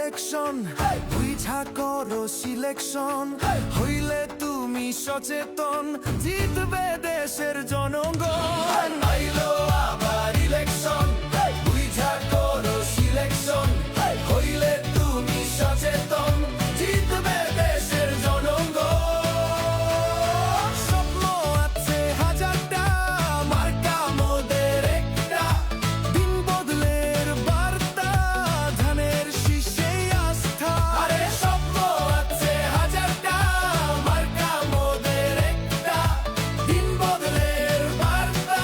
Election, বুঝা করো selection, হইলে তুমি সচেতন, জিতবে দেশের জনগণ। আইলো আবার ইলেকশন, বুঝা করো সিলেকশন, হইলে তুমি সচেতন, জিতবে দেশের জনগণ। স্বপ্ন আছে হাজারটা, মার্কা মোদের একটা, দিন বদলের বার্তা, ধানের শীষে আস্থা। আরে স্বপ্ন আছে হাজারটা, মার্কা মোদের একটা, দিন বদলের বার্তা,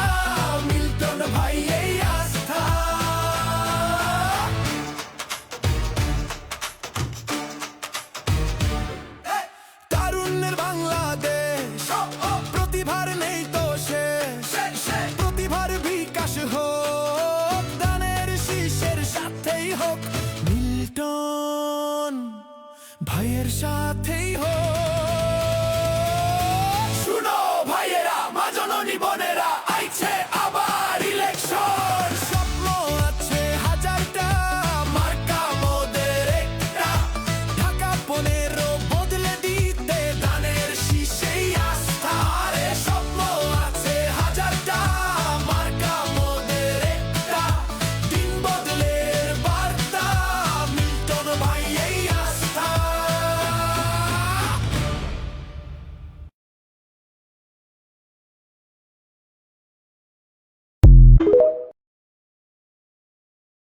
মিল্টন ভাই এই আস্থা। তারুণ্যের বাংলাদেশ, প্রতিভার নেই তো শেষ, প্রতিভার বিকাশ হোক, দানের শীষের সাথেই হোক, মিল্টন ভাইয়ের সাথেই হোক।